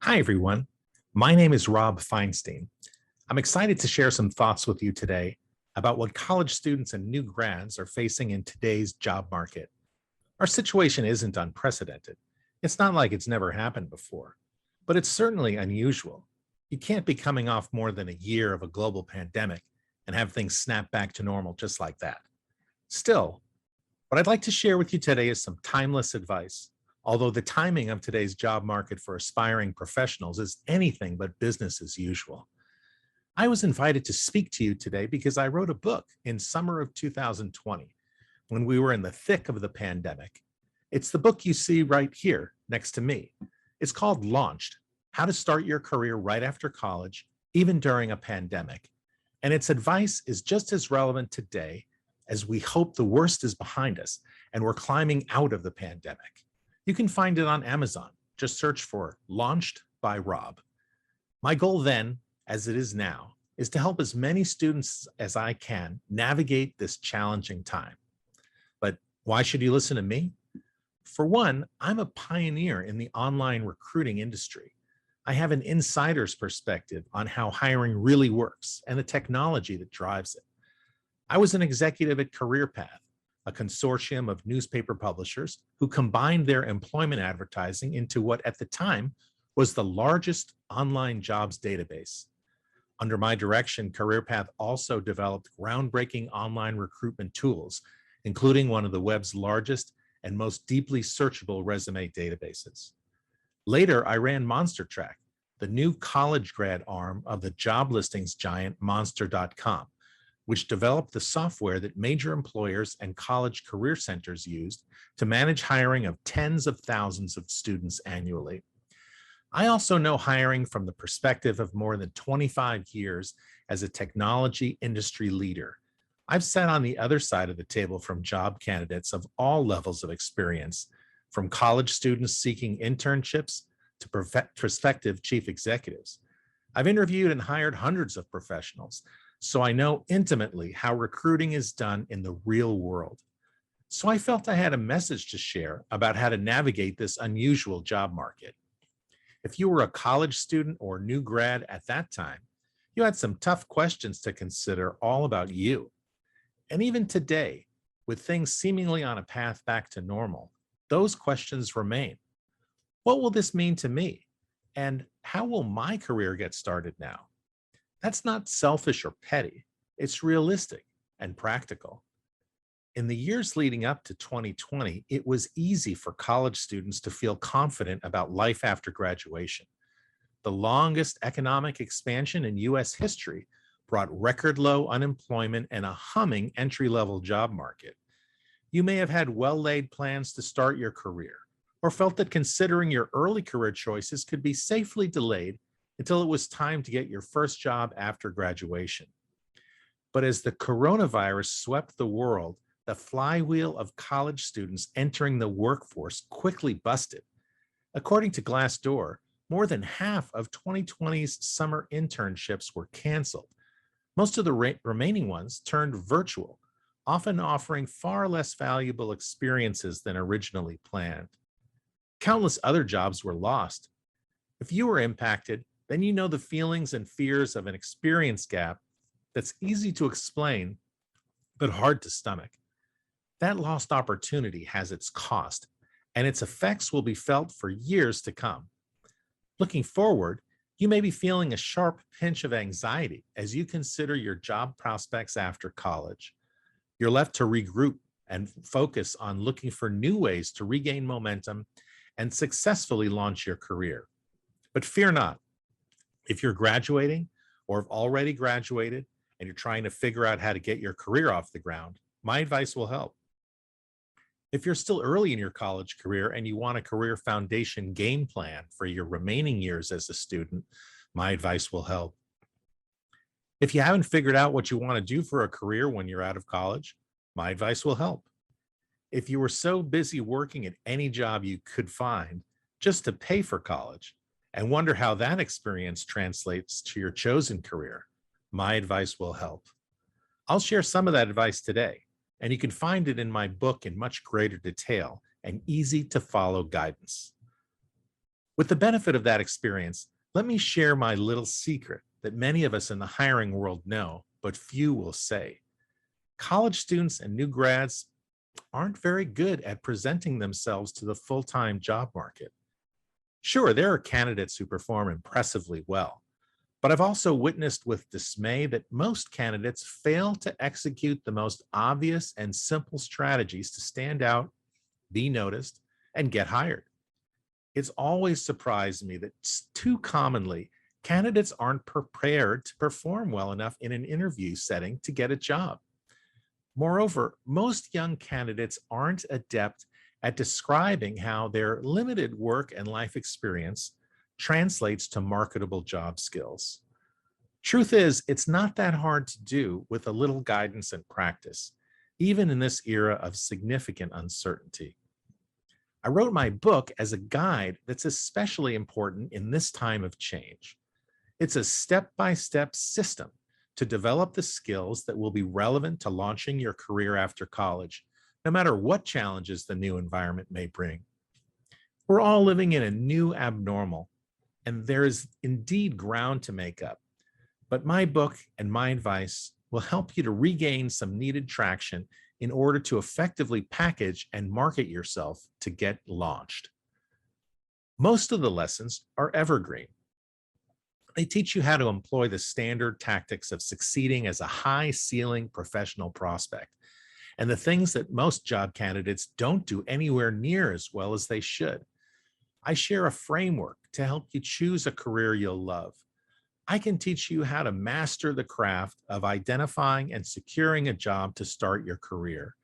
Hi, everyone. My name is Rob Feinstein. I'm excited to share some thoughts with you today about what college students and new grads are facing in today's job market. Our situation isn't unprecedented. It's not like it's never happened before, but it's certainly unusual. You can't be coming off more than a year of a global pandemic and have things snap back to normal just like that. Still, what I'd like to share with you today is some timeless advice. Although the timing of today's job market for aspiring professionals is anything but business as usual. I was invited to speak to you today because I wrote a book in summer of 2020 when we were in the thick of the pandemic. It's the book you see right here next to me. It's called Launched: How to Start Your Career Right After College, Even During a Pandemic. And its advice is just as relevant today as we hope the worst is behind us and we're climbing out of the pandemic. You can find it on Amazon. Just search for Launched by Rob. My goal then, as it is now, is to help as many students as I can navigate this challenging time. But why should you listen to me? For one, I'm a pioneer in the online recruiting industry. I have an insider's perspective on how hiring really works and the technology that drives it. I was an executive at CareerPath, a consortium of newspaper publishers who combined their employment advertising into what at the time was the largest online jobs database. Under my direction, CareerPath also developed groundbreaking online recruitment tools, including one of the web's largest and most deeply searchable resume databases. Later, I ran MonsterTrack, the new college grad arm of the job listings giant Monster.com, which developed the software that major employers and college career centers used to manage hiring of tens of thousands of students annually. I also know hiring from the perspective of more than 25 years as a technology industry leader. I've sat on the other side of the table from job candidates of all levels of experience, from college students seeking internships to prospective chief executives. I've interviewed and hired hundreds of professionals, so I know intimately how recruiting is done in the real world. So I felt I had a message to share about how to navigate this unusual job market. If you were a college student or new grad at that time, you had some tough questions to consider all about you. And even today, with things seemingly on a path back to normal, those questions remain. What will this mean to me? And how will my career get started now? That's not selfish or petty. It's realistic and practical. In the years leading up to 2020, it was easy for college students to feel confident about life after graduation. The longest economic expansion in US history brought record low unemployment and a humming entry-level job market. You may have had well-laid plans to start your career, or felt that considering your early career choices could be safely delayed until it was time to get your first job after graduation. But as the coronavirus swept the world, the flywheel of college students entering the workforce quickly busted. According to Glassdoor, more than half of 2020's summer internships were canceled. Most of the remaining ones turned virtual, often offering far less valuable experiences than originally planned. Countless other jobs were lost. If you were impacted, then you know the feelings and fears of an experience gap that's easy to explain, but hard to stomach. That lost opportunity has its cost, and its effects will be felt for years to come. Looking forward, you may be feeling a sharp pinch of anxiety as you consider your job prospects after college. You're left to regroup and focus on looking for new ways to regain momentum and successfully launch your career. But fear not. If you're graduating or have already graduated and you're trying to figure out how to get your career off the ground, my advice will help. If you're still early in your college career and you want a career foundation game plan for your remaining years as a student, my advice will help. If you haven't figured out what you want to do for a career when you're out of college, my advice will help. If you were so busy working at any job you could find just to pay for college and wonder how that experience translates to your chosen career, my advice will help. I'll share some of that advice today, and you can find it in my book in much greater detail and easy to follow guidance. With the benefit of that experience, let me share my little secret that many of us in the hiring world know, but few will say. College students and new grads aren't very good at presenting themselves to the full-time job market. Sure, there are candidates who perform impressively well, but I've also witnessed with dismay that most candidates fail to execute the most obvious and simple strategies to stand out, be noticed, and get hired. It's always surprised me that too commonly candidates aren't prepared to perform well enough in an interview setting to get a job. Moreover, most young candidates aren't adept at describing how their limited work and life experience translates to marketable job skills. Truth is, it's not that hard to do with a little guidance and practice, even in this era of significant uncertainty. I wrote my book as a guide that's especially important in this time of change. It's a step-by-step system to develop the skills that will be relevant to launching your career after college, no matter what challenges the new environment may bring. We're all living in a new abnormal, and there is indeed ground to make up. But my book and my advice will help you to regain some needed traction in order to effectively package and market yourself to get launched. Most of the lessons are evergreen. They teach you how to employ the standard tactics of succeeding as a high ceiling professional prospect and the things that most job candidates don't do anywhere near as well as they should. I share a framework to help you choose a career you'll love. I can teach you how to master the craft of identifying and securing a job to start your career.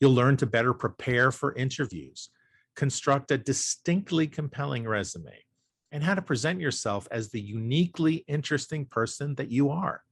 You'll learn to better prepare for interviews, construct a distinctly compelling resume, and how to present yourself as the uniquely interesting person that you are.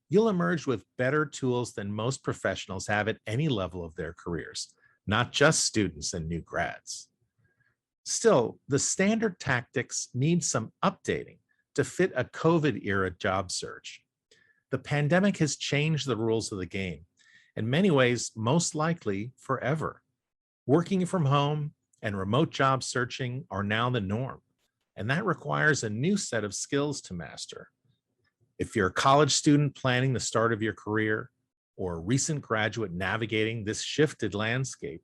You'll emerge with better tools than most professionals have at any level of their careers, not just students and new grads. Still, the standard tactics need some updating to fit a COVID era job search. The pandemic has changed the rules of the game, in many ways, most likely forever. Working from home and remote job searching are now the norm, and that requires a new set of skills to master. If you're a college student planning the start of your career or a recent graduate navigating this shifted landscape,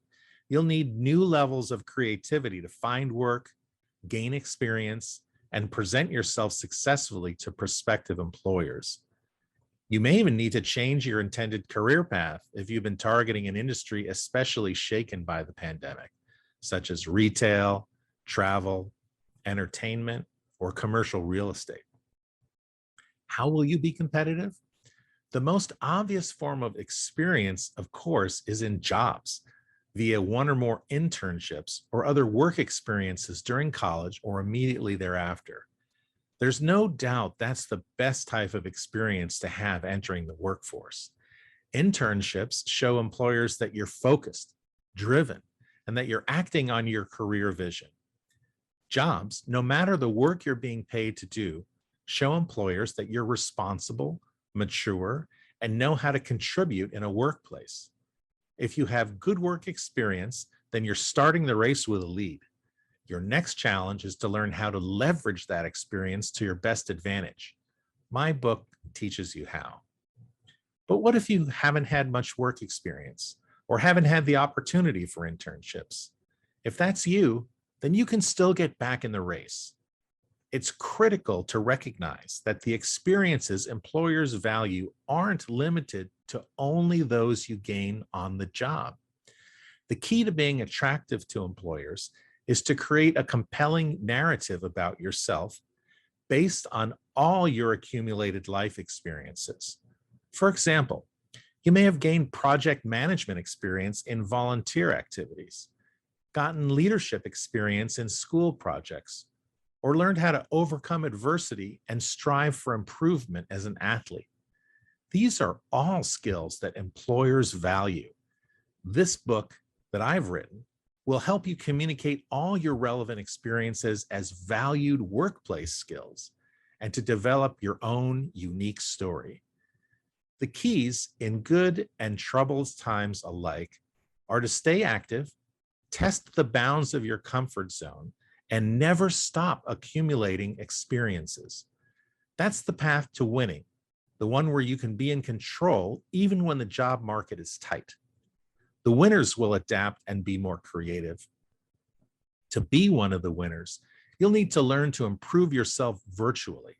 you'll need new levels of creativity to find work, gain experience, and present yourself successfully to prospective employers. You may even need to change your intended career path if you've been targeting an industry especially shaken by the pandemic, such as retail, travel, entertainment, or commercial real estate. How will you be competitive? The most obvious form of experience, of course, is in jobs via one or more internships or other work experiences during college or immediately thereafter. There's no doubt that's the best type of experience to have entering the workforce. Internships show employers that you're focused, driven, and that you're acting on your career vision. Jobs, no matter the work you're being paid to do, show employers that you're responsible, mature, and know how to contribute in a workplace. If you have good work experience, then you're starting the race with a lead. Your next challenge is to learn how to leverage that experience to your best advantage. My book teaches you how. But what if you haven't had much work experience or haven't had the opportunity for internships? If that's you, then you can still get back in the race. It's critical to recognize that the experiences employers value aren't limited to only those you gain on the job. The key to being attractive to employers is to create a compelling narrative about yourself based on all your accumulated life experiences. For example, you may have gained project management experience in volunteer activities, gotten leadership experience in school projects, or learned how to overcome adversity and strive for improvement as an athlete. These are all skills that employers value. This book that I've written will help you communicate all your relevant experiences as valued workplace skills and to develop your own unique story. The keys in good and troubled times alike are to stay active, test the bounds of your comfort zone, and never stop accumulating experiences. That's the path to winning, the one where you can be in control even when the job market is tight. The winners will adapt and be more creative. To be one of the winners, you'll need to learn to improve yourself virtually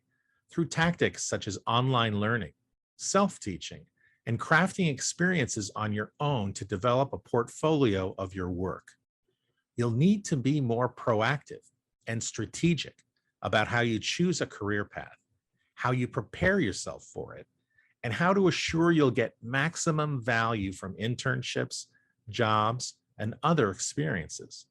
through tactics such as online learning, self-teaching, and crafting experiences on your own to develop a portfolio of your work. You'll need to be more proactive and strategic about how you choose a career path, how you prepare yourself for it, and how to assure you'll get maximum value from internships, jobs, and other experiences.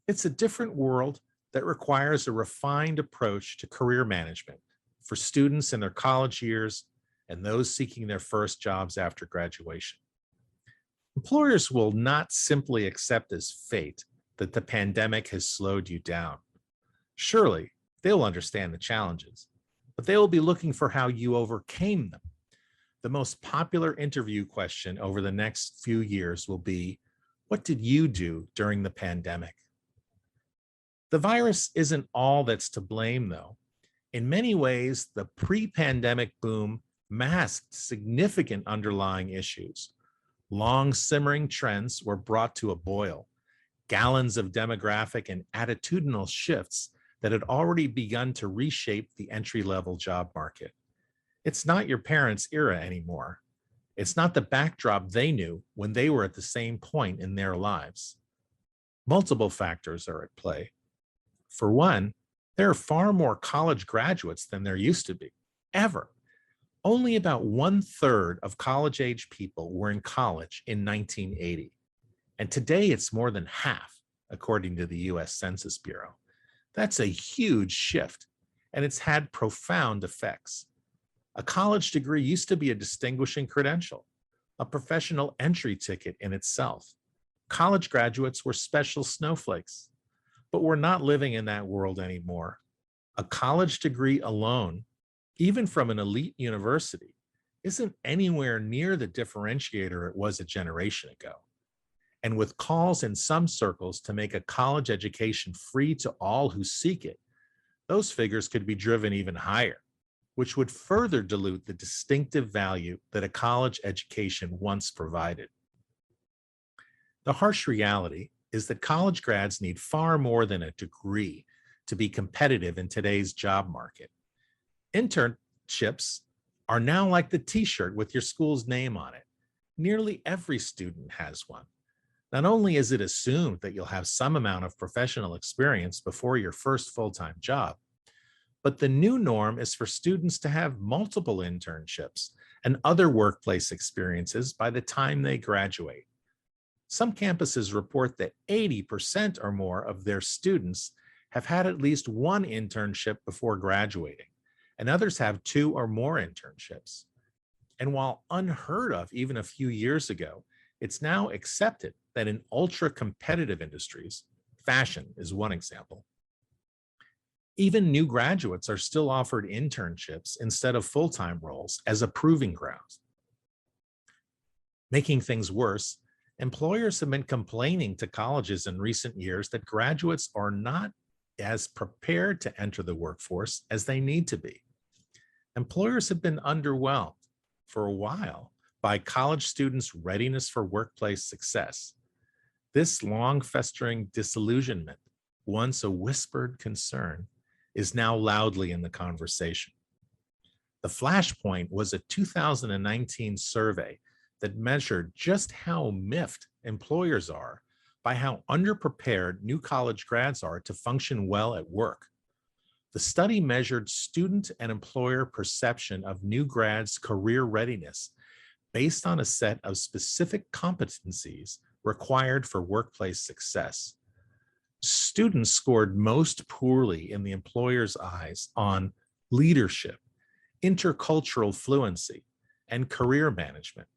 It's a different world that requires a refined approach to career management for students in their college years and those seeking their first jobs after graduation. Employers will not simply accept as fate that the pandemic has slowed you down. Surely, they'll understand the challenges, but they will be looking for how you overcame them. The most popular interview question over the next few years will be, what did you do during the pandemic? The virus isn't all that's to blame, though. In many ways, the pre-pandemic boom masked significant underlying issues. Long simmering trends were brought to a boil. Gallons of demographic and attitudinal shifts that had already begun to reshape the entry-level job market. It's not your parents' era anymore. It's not the backdrop they knew when they were at the same point in their lives. Multiple factors are at play. For one, there are far more college graduates than there used to be, ever. Only about 1/3 of college-age people were in college in 1980. And today it's more than half, according to the US Census Bureau. That's a huge shift, and it's had profound effects. A college degree used to be a distinguishing credential, a professional entry ticket in itself. College graduates were special snowflakes, but we're not living in that world anymore. A college degree alone, even from an elite university, isn't anywhere near the differentiator it was a generation ago. And with calls in some circles to make a college education free to all who seek it, those figures could be driven even higher, which would further dilute the distinctive value that a college education once provided. The harsh reality is that college grads need far more than a degree to be competitive in today's job market. Internships are now like the t-shirt with your school's name on it. Nearly every student has one. Not only is it assumed that you'll have some amount of professional experience before your first full-time job, but the new norm is for students to have multiple internships and other workplace experiences by the time they graduate. Some campuses report that 80% or more of their students have had at least one internship before graduating, and others have 2 or more internships. And while unheard of even a few years ago, it's now accepted that in ultra-competitive industries, fashion is one example, even new graduates are still offered internships instead of full-time roles as a proving ground. Making things worse, employers have been complaining to colleges in recent years that graduates are not as prepared to enter the workforce as they need to be. Employers have been underwhelmed for a while by college students' readiness for workplace success. This long-festering disillusionment, once a whispered concern, is now loudly in the conversation. The flashpoint was a 2019 survey that measured just how miffed employers are by how underprepared new college grads are to function well at work. The study measured student and employer perception of new grads' career readiness based on a set of specific competencies required for workplace success. Students scored most poorly in the employer's eyes on leadership, intercultural fluency, and career management.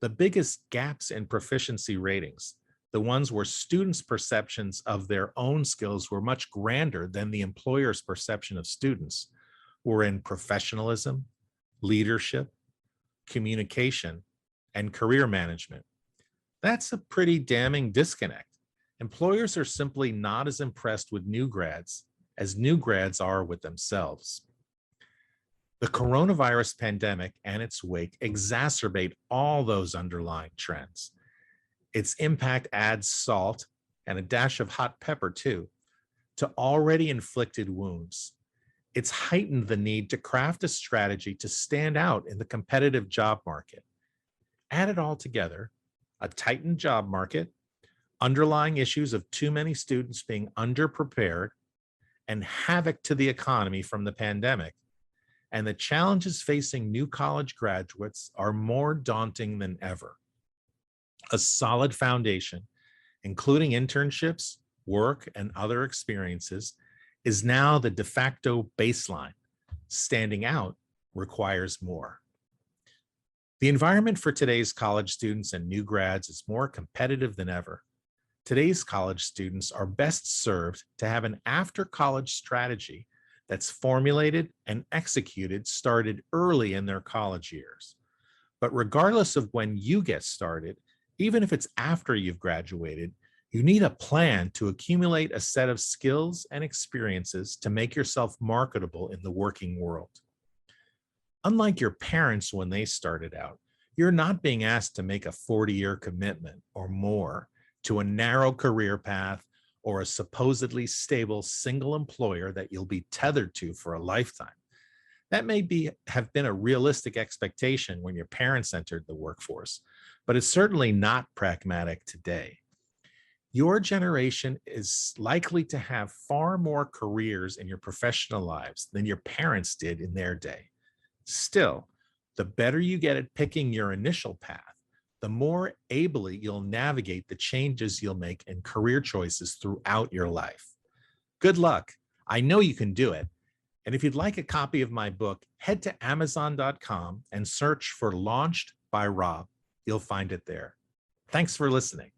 The biggest gaps in proficiency ratings, the ones where students' perceptions of their own skills were much grander than the employer's perception of students, were in professionalism, leadership, communication, and career management. That's a pretty damning disconnect. Employers are simply not as impressed with new grads as new grads are with themselves. The coronavirus pandemic and its wake exacerbate all those underlying trends. Its impact adds salt and a dash of hot pepper, too, to already inflicted wounds. It's heightened the need to craft a strategy to stand out in the competitive job market. Add it all together, a tightened job market, underlying issues of too many students being underprepared, and havoc to the economy from the pandemic, and the challenges facing new college graduates are more daunting than ever. A solid foundation, including internships, work, and other experiences, is now the de facto baseline. Standing out requires more. The environment for today's college students and new grads is more competitive than ever. Today's college students are best served to have an after-college strategy that's formulated and executed started early in their college years. But regardless of when you get started, even if it's after you've graduated, you need a plan to accumulate a set of skills and experiences to make yourself marketable in the working world. Unlike your parents when they started out, you're not being asked to make a 40-year commitment or more to a narrow career path or a supposedly stable single employer that you'll be tethered to for a lifetime. That may have been a realistic expectation when your parents entered the workforce, but it's certainly not pragmatic today. Your generation is likely to have far more careers in your professional lives than your parents did in their day. Still, the better you get at picking your initial path, the more ably you'll navigate the changes you'll make in career choices throughout your life. Good luck. I know you can do it. And if you'd like a copy of my book, head to Amazon.com and search for Launched by Rob. You'll find it there. Thanks for listening.